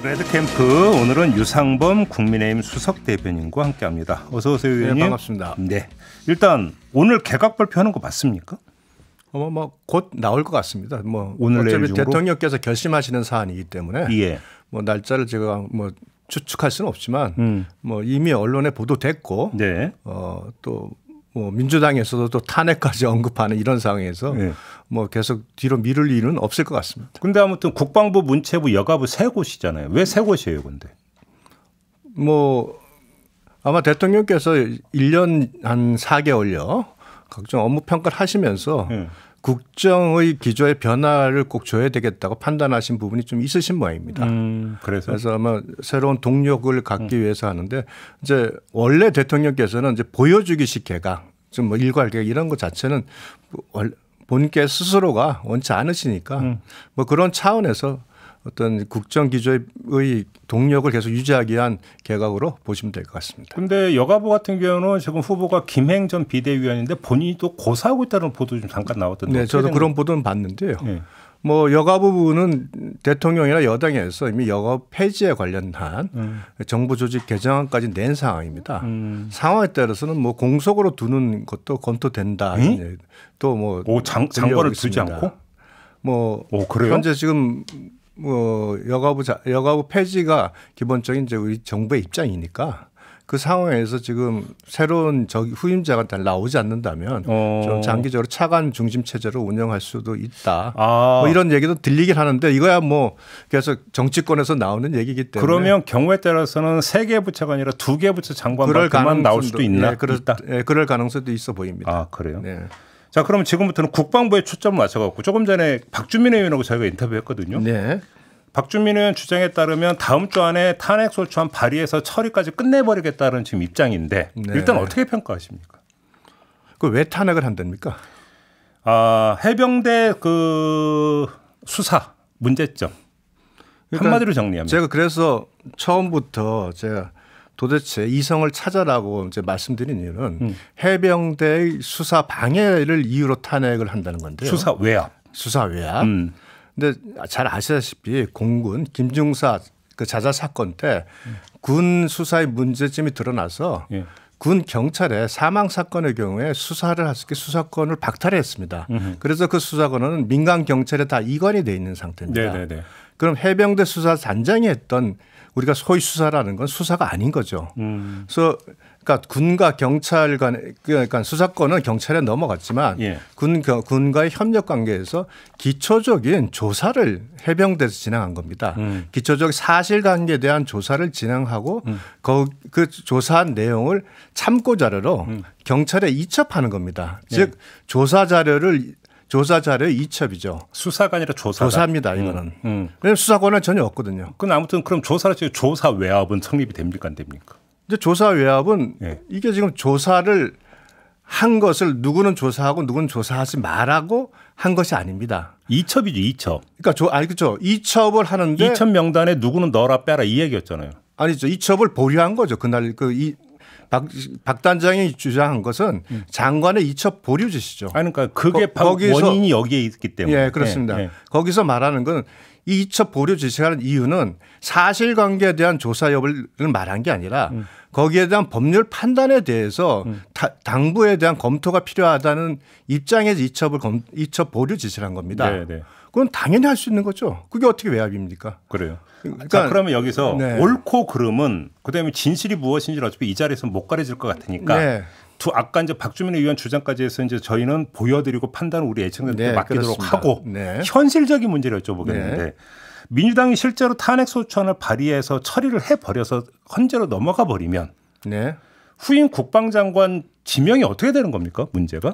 레드캠프 오늘은 유상범 국민의힘 수석 대변인과 함께합니다. 어서 오세요, 의원님. 네, 반갑습니다. 네, 일단 오늘 개각 발표하는 거 맞습니까? 곧 나올 것 같습니다. 오늘 내일 어차피 중으로? 대통령께서 결심하시는 사안이기 때문에 예. 날짜를 제가 추측할 수는 없지만 이미 언론에 보도됐고 네. 또 민주당에서도 또 탄핵까지 언급하는 이런 상황에서 네. 계속 뒤로 미룰 일은 없을 것 같습니다. 근데 아무튼 국방부, 문체부, 여가부 세 곳이잖아요. 왜 세 곳이에요, 근데? 아마 대통령께서 1년 한 4개월여 각종 업무 평가를 하시면서 국정의 기조의 변화를 꼭 줘야 되겠다고 판단하신 부분이 좀 있으신 모양입니다. 그래서 아마 새로운 동력을 갖기 위해서 하는데 이제 원래 대통령께서는 이제 보여주기식 개각, 좀 일괄 개각 이런 것 자체는 본께 스스로가 원치 않으시니까 그런 차원에서 어떤 국정 기조의 동력을 계속 유지하기 위한 개각으로 보시면 될 것 같습니다. 근데 여가부 같은 경우는 지금 후보가 김행 전 비대위원인데 본인이 또 고사하고 있다는 보도 좀 잠깐 나왔던데. 네, 저도 그런 보도는 봤는데요. 네. 여가부는 대통령이나 여당에서 이미 여가부 폐지에 관련한 정부 조직 개정안까지 낸 상황입니다. 상황에 따라서는 공석으로 두는 것도 검토된다. 또 장관을 두지 않고? 그래요? 현재 지금 여가부 폐지가 기본적인 이제 우리 정부의 입장이니까 그 상황에서 지금 새로운 후임자가 나오지 않는다면 좀 장기적으로 차관 중심 체제로 운영할 수도 있다. 이런 얘기도 들리긴 하는데 이거야 계속 정치권에서 나오는 얘기이기 때문에. 그러면 경우에 따라서는 3개 부처가 아니라 2개 부처 장관만 나올 수도 있나? 그럴 가능성도 있어 보입니다. 아, 그래요? 네. 자, 그럼 지금부터는 국방부에 초점을 맞춰갖고 조금 전에 박주민 의원하고 저희가 인터뷰했거든요. 네. 박주민 의원 주장에 따르면 다음 주 안에 탄핵소추안 발의해서 처리까지 끝내버리겠다는 지금 입장인데 일단 어떻게 평가하십니까? 왜 탄핵을 한답니까? 해병대 수사 문제점 한마디로 정리하면 제가 그래서 처음부터 제가 도대체 이성을 찾아라고 이제 말씀드린 이유는 해병대의 수사 방해를 이유로 탄핵을 한다는 건데요. 수사 외압. 근데 잘 아시다시피 공군 김중사 그 자살 사건 때 군 수사의 문제점이 드러나서 군 경찰의 사망 사건의 경우에 수사를 할 수 있게 수사권을 박탈했습니다. 그래서 그 수사권은 민간 경찰에 다 이관이 돼 있는 상태입니다. 네네네. 그럼 해병대 수사단장이 했던 우리가 소위 수사라는 건 수사가 아닌 거죠. 그래서 그러니까 군과 경찰 간의 그러니까 수사권은 경찰에 넘어갔지만 군과의 협력 관계에서 기초적인 조사를 해병대에서 진행한 겁니다. 기초적 사실관계에 대한 조사를 진행하고 그 조사한 내용을 참고 자료로 경찰에 이첩하는 겁니다. 즉 조사 자료의 이첩이죠. 수사가 아니라 조사입니다. 이거는. 왜냐하면 수사권은 전혀 없거든요. 그럼 조사 외압은 성립이 됩니까 안 됩니까? 이제 조사 외압은 이게 지금 조사를 한 것을 누구는 조사하고 누구는 조사하지 말라고 한 것이 아닙니다. 이첩이죠, 이첩. 그러니까 그렇죠. 이첩을 하는데 이첩 명단에 누구는 넣어라 빼라 이 얘기였잖아요. 아니죠. 이첩을 보류한 거죠. 그날 박 단장이 주장한 것은 장관의 이첩 보류 지시죠. 그러니까 그게 원인이 여기에 있기 때문에. 그렇습니다. 거기서 말하는 건 이 이첩 보류 지시하는 이유는 사실관계에 대한 조사 여부를 말한 게 아니라 거기에 대한 법률 판단에 대해서 당부에 대한 검토가 필요하다는 입장에서 이첩 보류 지시를 한 겁니다. 그건 당연히 할 수 있는 거죠. 그게 어떻게 외압입니까? 그래요. 자, 그러면 여기서 옳고 그름은 그다음에 진실이 무엇인지를 어차피 이 자리에서 못 가려질 것 같으니까 아까 이제 박주민 의원 주장까지 해서 이제 저희는 보여드리고 판단을 우리 애청자들께 맡기도록 그렇습니다. 하고 현실적인 문제를 여쭤보겠는데 민주당이 실제로 탄핵소추안을 발의해서 처리를 해버려서 헌재로 넘어가 버리면 후임 국방장관 지명이 어떻게 되는 겁니까? 문제가?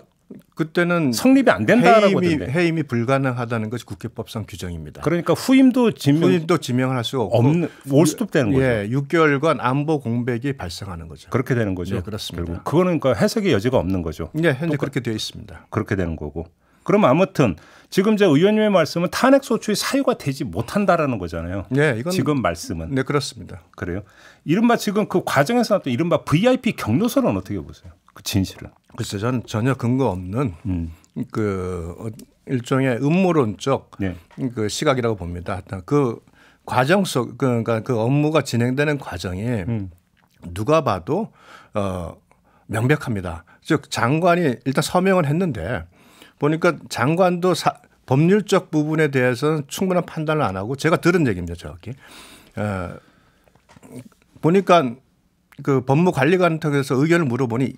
그때는 성립이 안 된다라고 해임이 불가능하다는 것이 국회법상 규정입니다. 그러니까 후임도 지명을 할 수가 없고 올 수도 되는 거죠. 6개월간 안보 공백이 발생하는 거죠. 그렇게 되는 거죠. 네, 그렇습니다. 결국. 그거는 그러니까 해석의 여지가 없는 거죠. 네, 현재 그렇게 되어 있습니다. 그렇게 되는 거고. 그럼 아무튼 지금 제 의원님의 말씀은 탄핵소추의 사유가 되지 못한다라는 거잖아요. 이건 지금 말씀은. 네, 그렇습니다. 그래요. 이른바 지금 그 과정에서 나왔던 이른바 VIP 경로선은 어떻게 보세요? 그 진실은. 글쎄 저는 전혀 근거 없는 일종의 음모론적 그 시각이라고 봅니다. 과정 속 그러니까 그 업무가 진행되는 과정이 누가 봐도 명백합니다. 즉 장관이 일단 서명을 했는데 보니까 장관도 법률적 부분에 대해서는 충분한 판단을 안 하고 제가 들은 얘기입니다. 정확히 보니까 그 법무관리관한테서 의견을 물어보니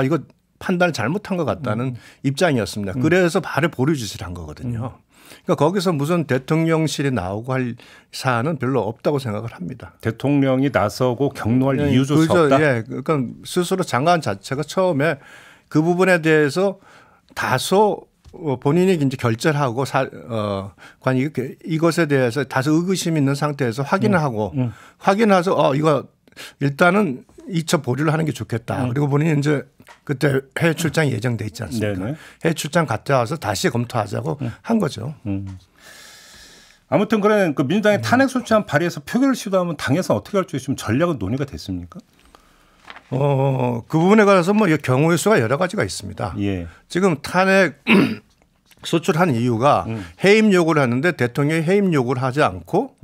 이거 판단을 잘못한 것 같다는 입장이었습니다. 그래서 바로 보류 지시를 한 거거든요. 그러니까 거기서 무슨 대통령실이 나오고 할 사안은 별로 없다고 생각을 합니다. 대통령이 나서고 격노할 이유조차 없다. 예, 그러니까 스스로 장관 자체가 처음에 그 부분에 대해서 다소 본인이 이제 결재하고 이것에 대해서 다소 의구심 있는 상태에서 확인을 하고 확인해서 이거 일단은 이첩 보류를 하는 게 좋겠다. 그리고 본인이 이제 그때 해외 출장이 예정돼 있지 않습니까? 네네. 해외 출장 갔다 와서 다시 검토하자고 한 거죠. 아무튼 그런 그 민주당이 탄핵 소추안 발의해서 표결을 시도하면 당에서 어떻게 할지 지금 전략은 논의가 됐습니까? 그 부분에 관해서 뭐 경우의 수가 여러 가지가 있습니다. 예. 지금 탄핵 소추한 이유가 해임 요구를 하는데 대통령이 해임 요구를 하지 않고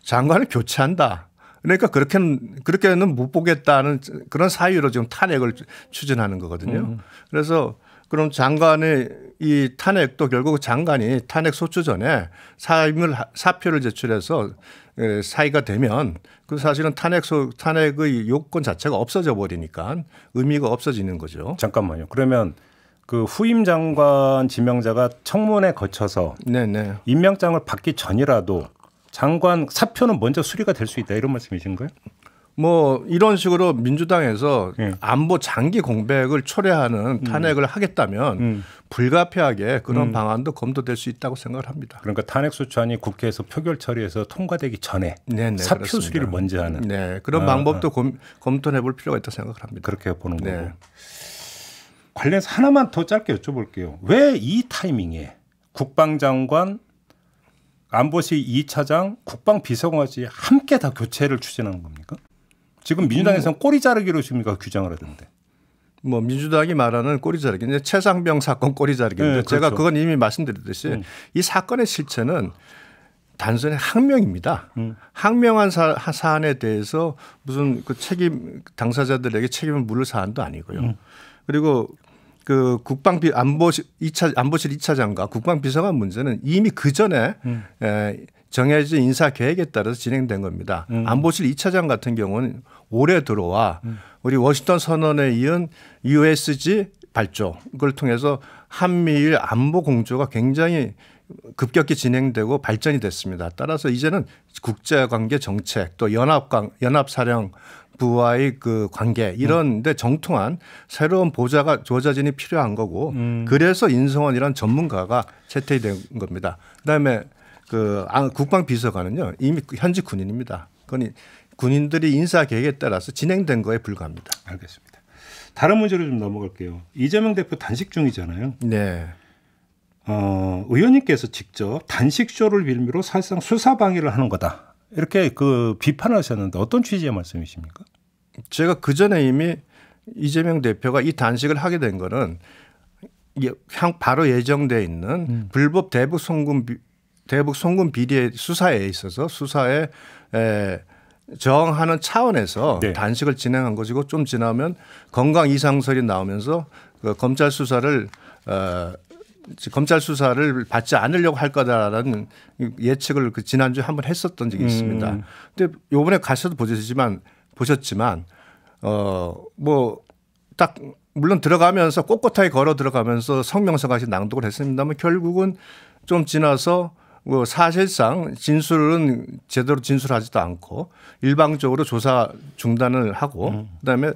장관을 교체한다. 그러니까 그렇게는 못 보겠다는 그런 사유로 지금 탄핵을 추진하는 거거든요. 그래서 그럼 장관의 이 탄핵도 결국 장관이 탄핵 소추 전에 사표를 제출해서 사의가 되면 그 사실은 탄핵의 요건 자체가 없어져 버리니까 의미가 없어지는 거죠. 잠깐만요. 그러면 그 후임 장관 지명자가 청문회 거쳐서 네네. 임명장을 받기 전이라도 장관 사표는 먼저 수리가 될 수 있다 이런 말씀이신 거예요? 뭐 이런 식으로 민주당에서 안보 장기 공백을 초래하는 탄핵을 하겠다면 불가피하게 그런 방안도 검토될 수 있다고 생각을 합니다. 그러니까 탄핵 소추안이 국회에서 표결 처리해서 통과되기 전에 네네, 사표 그렇습니다. 수리를 먼저 하는. 네, 그런 방법도 검토해 볼 필요가 있다고 생각을 합니다. 그렇게 보는 거고. 관련해서 하나만 더 짧게 여쭤볼게요. 왜 이 타이밍에 국방장관, 안보실 2차장, 국방비서관까지 함께 다 교체를 추진하는 겁니까? 지금 민주당에서는 꼬리 자르기로 지금 규정을 하던데. 뭐 민주당이 말하는 꼬리 자르기, 이제 최상병 사건 꼬리 자르기인데 그렇죠. 제가 그건 이미 말씀드렸듯이 이 사건의 실체는 단순히 항명입니다. 항명한 사안에 대해서 무슨 그 당사자들에게 책임을 물을 사안도 아니고요. 그리고 그 안보실 2차장과 국방비서관 문제는 이미 그 전에 정해진 인사 계획에 따라서 진행된 겁니다. 안보실 2차장 같은 경우는 올해 들어와 우리 워싱턴 선언에 이은 USG 발조 그걸 통해서 한미일 안보 공조가 굉장히 급격히 진행되고 발전이 됐습니다. 따라서 이제는 국제관계 정책 또 연합사령부와의 그 관계 이런 데 정통한 새로운 보좌진이 필요한 거고 그래서 인성원이라는 전문가가 채택이 된 겁니다. 그다음에 그 국방비서관은요 이미 현직 군인입니다. 그건 군인들이 인사 계획에 따라서 진행된 거에 불과합니다. 알겠습니다. 다른 문제로 좀 넘어갈게요. 이재명 대표 단식 중이잖아요. 네. 의원님께서 직접 단식쇼를 빌미로 사실상 수사 방해를 하는 거다. 이렇게 그 비판을 하셨는데 어떤 취지의 말씀이십니까? 제가 그 전에 이미 이재명 대표가 이 단식을 하게 된 거는 바로 예정돼 있는 불법 대북 송금 비리의 수사에 있어서 수사에 저항하는 차원에서 네. 단식을 진행한 것이고 좀 지나면 건강 이상설이 나오면서 그 검찰 수사를 받지 않으려고 할 거다라는 예측을 그 지난주에 한번 했었던 적이 있습니다. 근데 요번에 가셔도 보셨지만 뭐 딱 물론 들어가면서 꼿꼿하게 걸어 들어가면서 성명서까지 낭독을 했습니다만 결국은 좀 지나서 뭐 사실상 진술은 제대로 진술하지도 않고 일방적으로 조사 중단을 하고 그다음에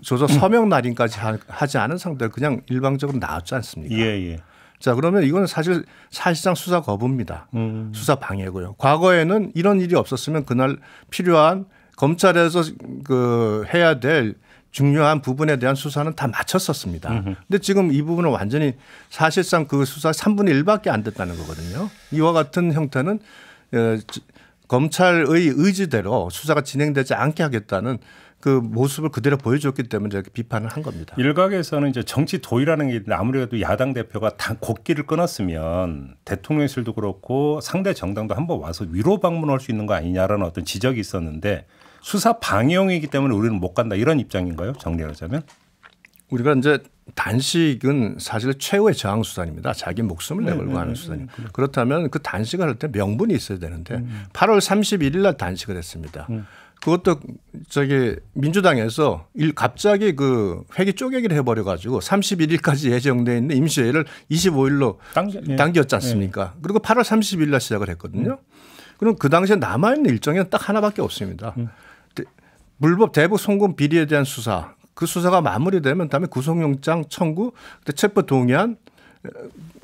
조사 서명 날인까지 하지 않은 상태로 그냥 일방적으로 나왔지 않습니까? 예. 자, 그러면 이건 사실상 수사 거부입니다. 수사 방해고요. 과거에는 이런 일이 없었으면 그날 필요한 검찰에서 그 해야 될 중요한 부분에 대한 수사는 다 마쳤었습니다. 근데 지금 이 부분은 완전히 사실상 그 수사 3분의 1밖에 안 됐다는 거거든요. 이와 같은 형태는 검찰의 의지대로 수사가 진행되지 않게 하겠다는 그 모습을 그대로 보여줬기 때문에 이렇게 비판을 한 겁니다. 일각에서는 이제 정치 도의라는 게 아무래도 야당 대표가 곡기를 끊었으면 대통령실도 그렇고 상대 정당도 한번 와서 위로 방문할 수 있는 거 아니냐라는 어떤 지적이 있었는데 수사 방해용이기 때문에 우리는 못 간다 이런 입장인가요? 정리하자면? 우리가 이제 단식은 사실 최후의 저항 수단입니다. 자기 목숨을 내걸고 하는 수단이에요. 그렇다면 그 단식을 할 때 명분이 있어야 되는데 8월 31일 날 단식을 했습니다. 그것도 저기 민주당에서 갑자기 그 회기 쪼개기를 해버려 가지고 31일까지 예정돼 있는 임시회를 25일로 당겼지 않습니까? 그리고 8월 30일 날 시작을 했거든요. 그럼 그 당시에 남아있는 일정은 딱 하나밖에 없습니다. 불법 대북 송금 비리에 대한 수사. 그 수사가 마무리되면 다음에 구속영장 청구, 체포 동의안이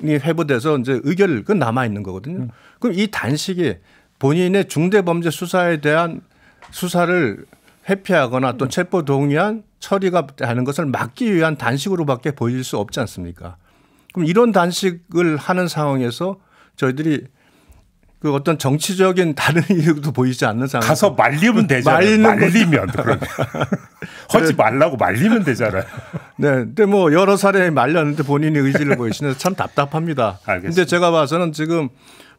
회부돼서 이제 의결 그 남아 있는 거거든요. 그럼 이 단식이 본인의 중대범죄 수사에 대한 수사를 회피하거나 또 체포 동의안 처리가 되는 것을 막기 위한 단식으로밖에 보일 수 없지 않습니까? 그럼 이런 단식을 하는 상황에서 저희들이 그 어떤 정치적인 다른 이유도 보이지 않는 상황. 가서 말리면 되잖아요. 말리면 그러면 하지 말라고 말리면 되잖아요. 네, 근데 뭐 여러 사례 말렸는데 본인이 의지를 보이시는 참 답답합니다. 근데 제가 봐서는 지금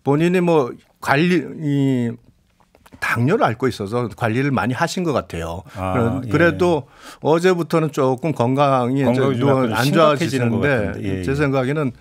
본인이 뭐 관리 당뇨를 앓고 있어서 관리를 많이 하신 것 같아요. 그래도 어제부터는 조금 건강이 안 좋아지는데 제 생각에는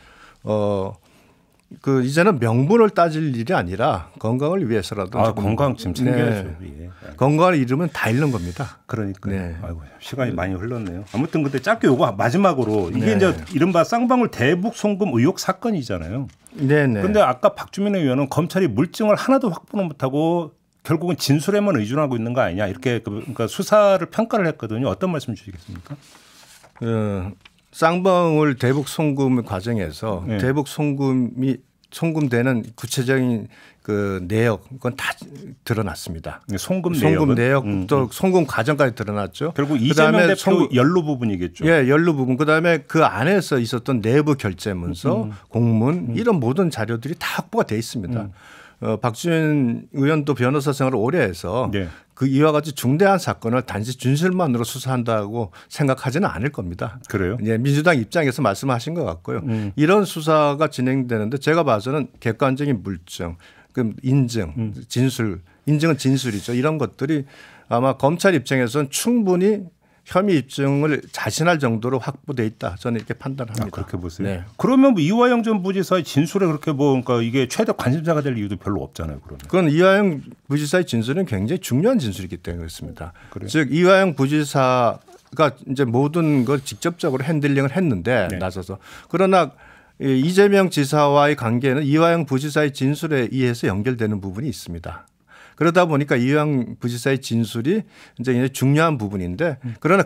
그 이제는 명분을 따질 일이 아니라 건강을 위해서라도 건강 좀 챙겨야죠. 네. 건강을 잃으면 다 잃는 겁니다. 그러니까요. 네. 아이고 시간이 많이 흘렀네요. 아무튼 근데 짧게 요거 마지막으로 이게 이제 이른바 쌍방울 대북 송금 의혹 사건이잖아요. 네네. 그런데 아까 박주민 의원은 검찰이 물증을 하나도 확보는 못하고 결국은 진술에만 의존하고 있는 거 아니냐 이렇게 그러니까 수사를 평가를 했거든요. 어떤 말씀 주시겠습니까? 쌍방울 대북 송금 과정에서 대북 송금되는 구체적인 그 내역 그건 다 드러났습니다. 송금 내역부터 송금 과정까지 드러났죠. 결국 이재명 대표 연루 부분이겠죠. 예, 연루 부분. 그다음에 그 안에서 있었던 내부 결재문서, 공문 이런 모든 자료들이 다 확보가 돼 있습니다. 박주민 의원도 변호사 생활을 오래 해서 그 이와 같이 중대한 사건을 단지 진술만으로 수사한다고 생각하지는 않을 겁니다. 그래요? 예, 민주당 입장에서 말씀하신 것 같고요. 이런 수사가 진행되는데 제가 봐서는 객관적인 물증, 그 인증, 진술, 인증은 진술이죠. 이런 것들이 아마 검찰 입장에서는 충분히 혐의 입증을 자신할 정도로 확보돼 있다. 저는 이렇게 판단합니다. 그렇게 보세요. 네. 그러면 뭐 이화영 전 부지사의 진술에 그렇게 그러니까 이게 최대 관심사가 될 이유도 별로 없잖아요. 그러면. 그건 이화영 부지사의 진술은 굉장히 중요한 진술이기 때문에 그렇습니다. 즉 이화영 부지사가 이제 모든 걸 직접적으로 핸들링을 했는데 나서서 그러나 이재명 지사와의 관계는 이화영 부지사의 진술에 의해서 연결되는 부분이 있습니다. 그러다 보니까 이화영 부지사의 진술이 이제 중요한 부분인데 그러나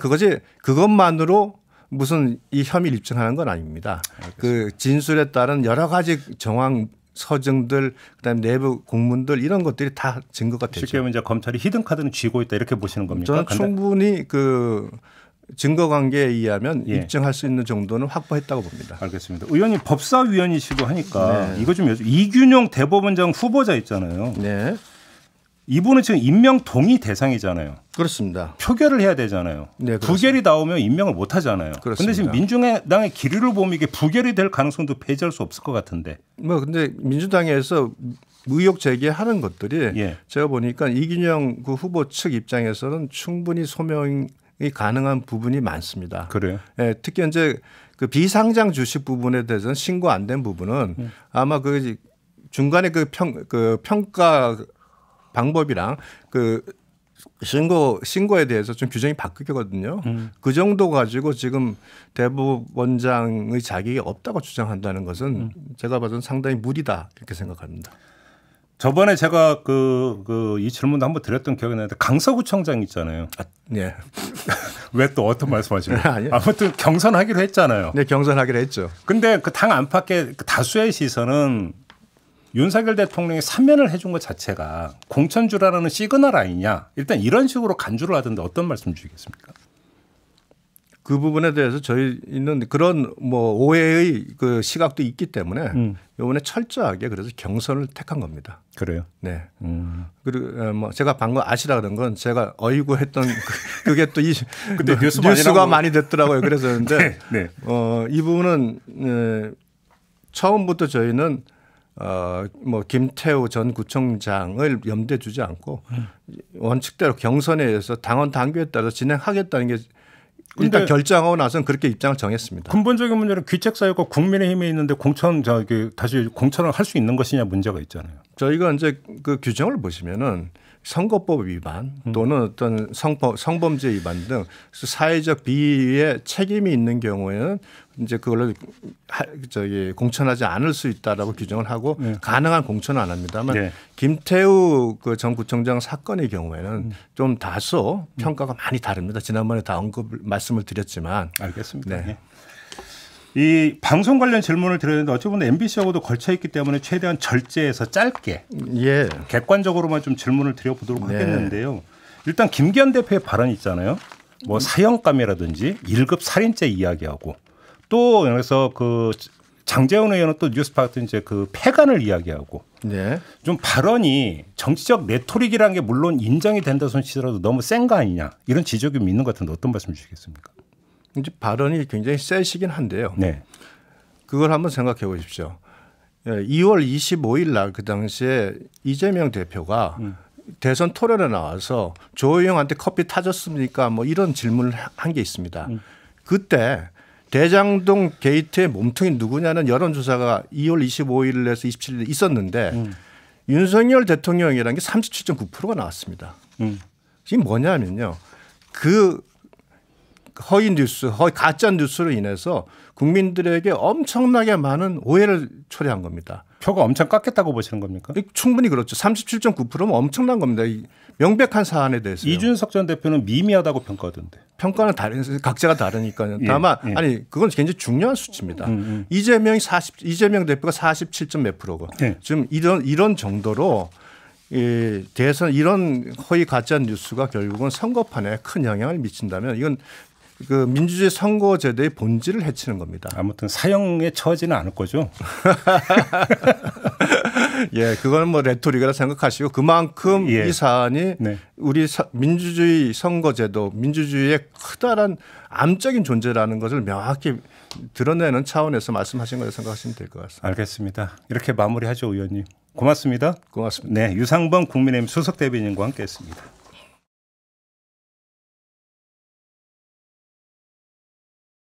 그것만으로 무슨 이 혐의를 입증하는 건 아닙니다. 알겠습니다. 그 진술에 따른 여러 가지 정황 서증들 그다음에 내부 공문들 이런 것들이 다 증거가 되죠. 쉽게 말하면 이제 검찰이 히든 카드는 쥐고 있다 이렇게 보시는 겁니까? 저는 충분히 그 증거 관계에 의하면 입증할 수 있는 정도는 확보했다고 봅니다. 알겠습니다. 의원님 법사위원이시고 하니까 이거 좀 이균용 대법원장 후보자 있잖아요. 네. 이분은 지금 임명 동의 대상이잖아요. 그렇습니다. 표결을 해야 되잖아요. 네, 부결이 나오면 임명을 못 하잖아요. 그런데 지금 민주당의 기류를 보면 이게 부결이 될 가능성도 배제할 수 없을 것 같은데. 뭐 근데 민주당에서 의혹 제기하는 것들이 제가 보니까 이균영 그 후보 측 입장에서는 충분히 소명이 가능한 부분이 많습니다. 그래요? 예, 특히 이제 그 비상장 주식 부분에 대해서는 신고 안 된 부분은 아마 그 중간에 그 평가 방법이랑 그 신고에 대해서 좀 규정이 바뀌거든요. 그 정도 가지고 지금 대법원장의 자격이 없다고 주장한다는 것은 제가 봐서는 상당히 무리다 이렇게 생각합니다. 저번에 제가 이 질문도 한번 드렸던 기억이 나는데 강서구청장 있잖아요. 네. 왜 또 어떤 말씀하시나요? 아무튼 경선하기로 했잖아요. 네, 경선하기로 했죠. 근데 그 당 안팎의 다수의 시선은 윤석열 대통령이 사면을 해준 것 자체가 공천주라는 시그널 아니냐. 일단 이런 식으로 간주를 하던데 어떤 말씀 주시겠습니까? 그 부분에 대해서 저희는 그런 뭐 오해의 그 시각도 있기 때문에 이번에 철저하게 그래서 경선을 택한 겁니다. 그래요? 네. 그리고 뭐 제가 방금 아시라 그런 건 제가 어이구 했던 그게 또 이 뉴스가 많이 됐더라고요. 그래서 근데 네. 이 부분은 처음부터 저희는 뭐 김태우 전 구청장을 염두에 두지 않고 원칙대로 경선에 의해서 당원 당규에 따라 진행하겠다는 게 일단 결정하고 나서는 그렇게 입장을 정했습니다. 근본적인 문제는 귀책 사유가 국민의힘에 있는데 다시 공천을 할 수 있는 것이냐 문제가 있잖아요. 저희가 이제 그 규정을 보시면은 선거법 위반 또는 어떤 성범죄 위반 등 사회적 비위에 책임이 있는 경우에는 이제 그걸로 공천하지 않을 수 있다라고 규정을 하고 가능한 공천은 안 합니다만 네. 김태우 그 전 구청장 사건의 경우에는 좀 다소 평가가 많이 다릅니다. 지난번에 다 말씀을 드렸지만. 알겠습니다. 네. 이 방송 관련 질문을 드렸는데 어찌 보면 MBC하고도 걸쳐 있기 때문에 최대한 절제해서 짧게 객관적으로만 좀 질문을 드려보도록 하겠는데요. 일단 김기현 대표의 발언 있잖아요. 뭐 사형감이라든지 1급 살인죄 이야기하고 또 그래서 그 장재원 의원은 또 뉴스 봤던 이제 그 폐간을 이야기하고 좀 발언이 정치적 레토릭이라는 게 물론 인정이 된다 손치더라도 너무 센 거 아니냐 이런 지적이 있는 것 같은데 어떤 말씀 주시겠습니까? 이제 발언이 굉장히 세시긴 한데요. 네. 그걸 한번 생각해 보십시오. 2월 25일 날 그 당시에 이재명 대표가 대선 토론에 나와서 조호영한테 커피 타줬습니까? 뭐 이런 질문을 한 게 있습니다. 그때 대장동 게이트의 몸통이 누구냐는 여론조사가 2월 25일에서 27일 있었는데 윤석열 대통령이라는 게 37.9%가 나왔습니다. 이게 뭐냐면요. 그 허위 뉴스, 가짜 뉴스로 인해서 국민들에게 엄청나게 많은 오해를 초래한 겁니다. 표가 엄청 깎였다고 보시는 겁니까? 충분히 그렇죠. 37.9%면 엄청난 겁니다. 명백한 사안에 대해서. 이준석 전 대표는 미미하다고 평가하던데. 평가는 각자가 다르니까요. 다만 아니 그건 굉장히 중요한 수치입니다. 이재명 대표가 47점 몇 프로고 지금 이런 정도로 대선 이런 허위 가짜 뉴스가 결국은 선거판에 큰 영향을 미친다면 이건 그 민주주의 선거제도의 본질을 해치는 겁니다. 아무튼 사형에 처하지는 않을 거죠. 예, 그건 뭐 레토릭이라 생각하시고 그만큼 이 사안이 우리 민주주의 선거제도, 민주주의의 커다란 암적인 존재라는 것을 명확히 드러내는 차원에서 말씀하신 거라고 생각하시면 될 것 같습니다. 알겠습니다. 이렇게 마무리하죠, 의원님. 고맙습니다. 고맙습니다. 네, 유상범 국민의힘 수석대변인과 함께했습니다.